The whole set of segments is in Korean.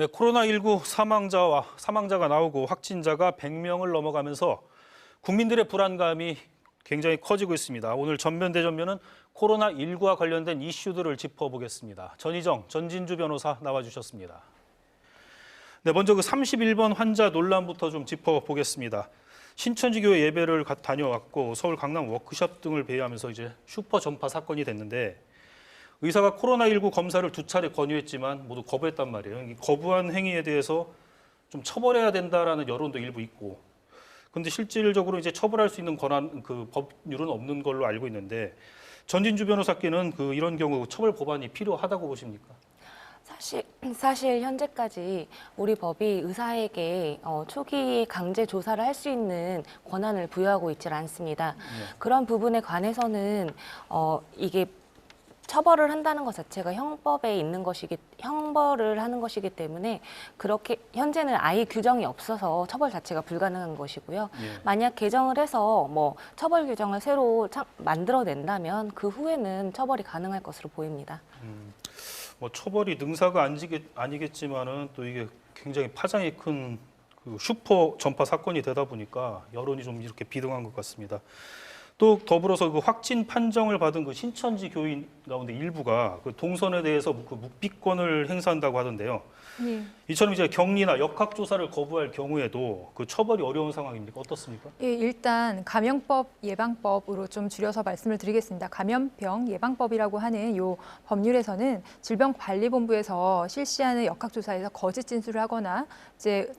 네, 코로나19 사망자가 나오고 확진자가 100명을 넘어가면서 국민들의 불안감이 굉장히 커지고 있습니다. 오늘 전면대전면은 코로나19와 관련된 이슈들을 짚어보겠습니다. 전희정, 전진주 변호사 나와주셨습니다. 네, 먼저 그 31번 환자 논란부터 좀 짚어보겠습니다. 신천지교회 예배를 다녀왔고 서울 강남 워크숍 등을 배회하면서 이제 슈퍼 전파 사건이 됐는데 의사가 코로나19 검사를 2차례 권유했지만 모두 거부했단 말이에요. 이 거부한 행위에 대해서 좀 처벌해야 된다라는 여론도 일부 있고, 그런데 실질적으로 이제 처벌할 수 있는 권한, 그 법률은 없는 걸로 알고 있는데 전진주 변호사께는 이런 경우 처벌 법안이 필요하다고 보십니까? 사실 현재까지 우리 법이 의사에게 초기 강제 조사를 할 수 있는 권한을 부여하고 있질 않습니다. 그런 부분에 관해서는 이게 처벌을 한다는 것 자체가 형벌을 하는 것이기 때문에 그렇게 현재는 아예 규정이 없어서 처벌 자체가 불가능한 것이고요. 만약 개정을 해서 처벌 규정을 새로 만들어낸다면 그 후에는 처벌이 가능할 것으로 보입니다. 처벌이 능사가 아니겠지만은 또 이게 굉장히 파장이 큰 슈퍼 전파 사건이 되다 보니까 여론이 좀 이렇게 비등한 것 같습니다. 또 더불어서 확진 판정을 받은 신천지 교인 가운데 일부가 동선에 대해서 묵비권을 행사한다고 하던데요. 이처럼 이제 격리나 역학 조사를 거부할 경우에도 처벌이 어려운 상황입니까? 어떻습니까? 예, 일단 감염법 예방법으로 좀 줄여서 말씀을 드리겠습니다. 감염병 예방법이라고 하는 이 법률에서는 질병관리본부에서 실시하는 역학 조사에서 거짓 진술을 하거나 이제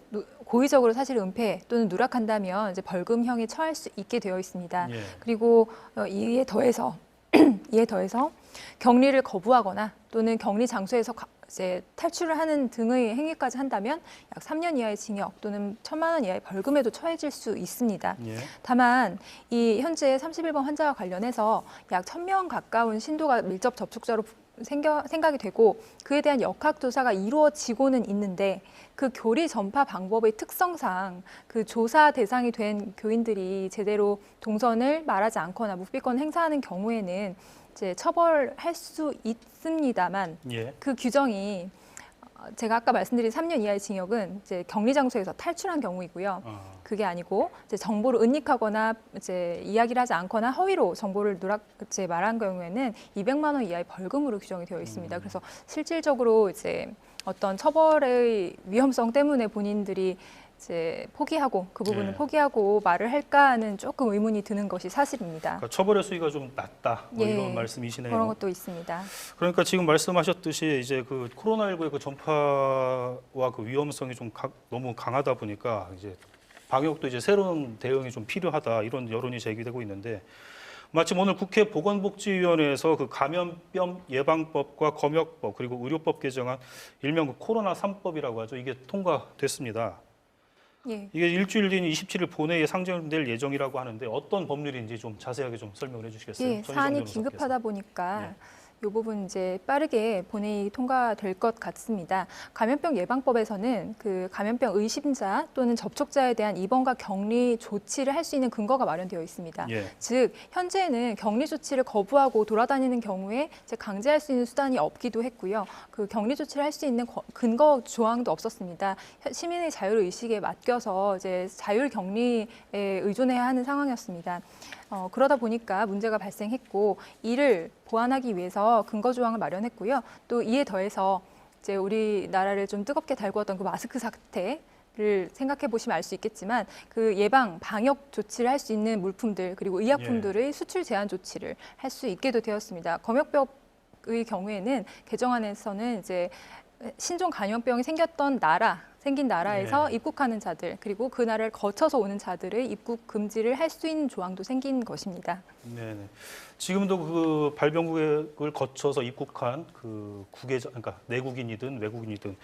고의적으로 사실 은폐 또는 누락한다면 이제 벌금형에 처할 수 있게 되어 있습니다. 그리고 이에 더해서 격리를 거부하거나 또는 격리 장소에서 이제 탈출을 하는 등의 행위까지 한다면 약 3년 이하의 징역 또는 1,000만 원 이하의 벌금에도 처해질 수 있습니다. 다만 이 현재 31번 환자와 관련해서 약 1,000명 가까운 신도가 밀접 접촉자로 생각이 되고 그에 대한 역학조사가 이루어지고는 있는데 그 교리 전파 방법의 특성상 그 조사 대상이 된 교인들이 제대로 동선을 말하지 않거나 묵비권 행사하는 경우에는 이제 처벌할 수 있습니다만 그 규정이 제가 아까 말씀드린 3년 이하의 징역은 이제 격리 장소에서 탈출한 경우이고요. 그게 아니고 이제 정보를 은닉하거나 이제 이야기를 하지 않거나 허위로 정보를 말한 경우에는 200만 원 이하의 벌금으로 규정이 되어 있습니다. 그래서 실질적으로 이제 어떤 처벌의 위험성 때문에 본인들이 이제 포기하고 그 부분을 포기하고 말을 할까 하는 조금 의문이 드는 것이 사실입니다. 그러니까 처벌의 수위가 좀 낮다 이런 말씀이시네요. 그런 것도 있습니다. 그러니까 지금 말씀하셨듯이 이제 코로나19의 전파와 위험성이 좀 너무 강하다 보니까 이제 방역도 이제 새로운 대응이 좀 필요하다 이런 여론이 제기되고 있는데 마침 오늘 국회 보건복지위원회에서 감염병 예방법과 검역법 그리고 의료법 개정안 일명 코로나 3법이라고 하죠. 이게 통과됐습니다. 이게 일주일 뒤인 27일 본회의에 상정될 예정이라고 하는데 어떤 법률인지 좀 자세하게 좀 설명을 해주시겠어요? 사안이 긴급하다 보니까 이 부분 이제 빠르게 본회의 통과될 것 같습니다. 감염병 예방법에서는 그 감염병 의심자 또는 접촉자에 대한 입원과 격리 조치를 할 수 있는 근거가 마련되어 있습니다. 즉 현재는 격리 조치를 거부하고 돌아다니는 경우에 이제 강제할 수 있는 수단이 없기도 했고요. 그 격리 조치를 할 수 있는 근거 조항도 없었습니다. 시민의 자율 의식에 맡겨서 이제 자율 격리에 의존해야 하는 상황이었습니다. 그러다 보니까 문제가 발생했고 이를 보완하기 위해서 근거 조항을 마련했고요. 또 이에 더해서 이제 우리나라를 좀 뜨겁게 달구었던 그 마스크 사태를 생각해 보시면 알 수 있겠지만 그 예방 방역 조치를 할 수 있는 물품들 그리고 의약품들의 수출 제한 조치를 할 수 있게도 되었습니다. 검역법의 경우에는 개정안에서는 이제 신종 감염병이 생긴 나라에서 입국하는 자들 그리고 그 나라를 거쳐서 오는 자들의 입국 금지를 할 수 있는 조항도 생긴 것입니다. 지금도 발병국을 거쳐서 입국한 국외자, 그러니까 내국인이든 외국인이든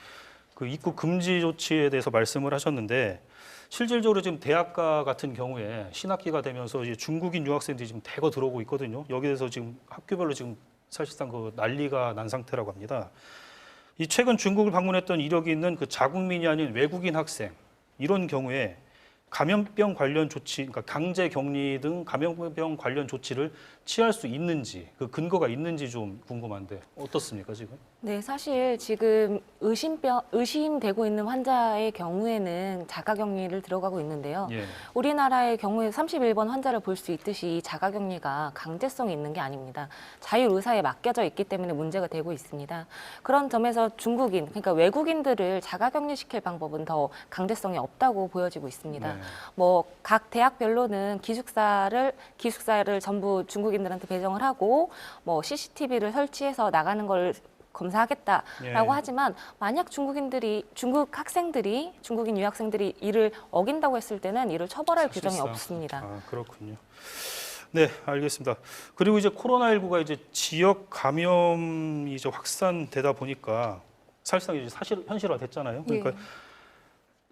입국 금지 조치에 대해서 말씀을 하셨는데 실질적으로 지금 대학가 같은 경우에 신학기가 되면서 이제 중국인 유학생들이 지금 대거 들어오고 있거든요. 여기에서 지금 학교별로 지금 사실상 난리가 난 상태라고 합니다. 이 최근 중국을 방문했던 이력이 있는 자국민이 아닌 외국인 학생 이런 경우에 감염병 관련 조치, 그러니까 강제 격리 등 감염병 관련 조치를 취할 수 있는지, 그 근거가 있는지 좀 궁금한데 어떻습니까 지금? 네, 사실 지금 의심되고 있는 환자의 경우에는 자가격리를 들어가고 있는데요. 예. 우리나라의 경우에 31번 환자를 볼 수 있듯이 자가격리가 강제성이 있는 게 아닙니다. 자율의사에 맡겨져 있기 때문에 문제가 되고 있습니다. 그런 점에서 중국인, 그러니까 외국인들을 자가격리시킬 방법은 더 강제성이 없다고 보여지고 있습니다. 네. 뭐 각 대학별로는 기숙사를 전부 중국인들한테 배정을 하고 뭐 CCTV를 설치해서 나가는 걸 검사하겠다라고 예. 하지만 만약 중국 유학생들이 이를 어긴다고 했을 때는 이를 처벌할 규정이 사실상. 없습니다. 아, 그렇군요. 네, 알겠습니다. 그리고 이제 코로나19가 이제 지역 감염이 이제 확산되다 보니까 사실상 이제 사실 현실화됐잖아요. 그러니까 예.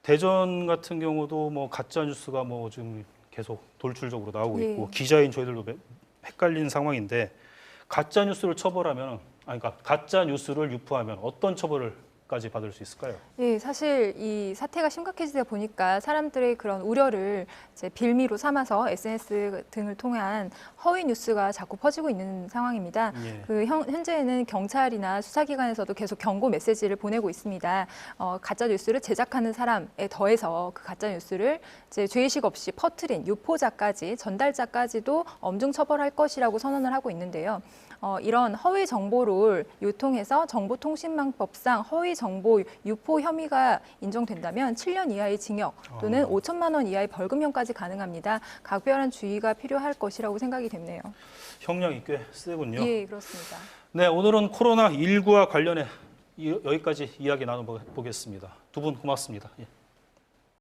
대전 같은 경우도 뭐 가짜 뉴스가 뭐 지금 계속 돌출적으로 나오고 예. 있고 기자인 저희들도 헷갈리는 상황인데 가짜 뉴스를 처벌하면 그러니까 가짜 뉴스를 유포하면 어떤 처벌을까지 받을 수 있을까요? 예, 사실 이 사태가 심각해지다 보니까 사람들의 그런 우려를 이제 빌미로 삼아서 SNS 등을 통한 허위 뉴스가 자꾸 퍼지고 있는 상황입니다. 예. 현재는 경찰이나 수사기관에서도 계속 경고 메시지를 보내고 있습니다. 가짜 뉴스를 제작하는 사람에 더해서 그 가짜 뉴스를 이제 죄의식 없이 퍼뜨린 유포자까지 전달자까지도 엄중 처벌할 것이라고 선언을 하고 있는데요. 이런 허위 정보를 유통해서 정보통신망법상 허위 정보 유포 혐의가 인정된다면 7년 이하의 징역 또는 5천만 원 이하의 벌금형까지 가능합니다. 각별한 주의가 필요할 것이라고 생각이 되네요. 형량이 꽤 세군요. 예, 그렇습니다. 네, 오늘은 코로나19와 관련해 여기까지 이야기 나눠보겠습니다. 두 분 고맙습니다. 예.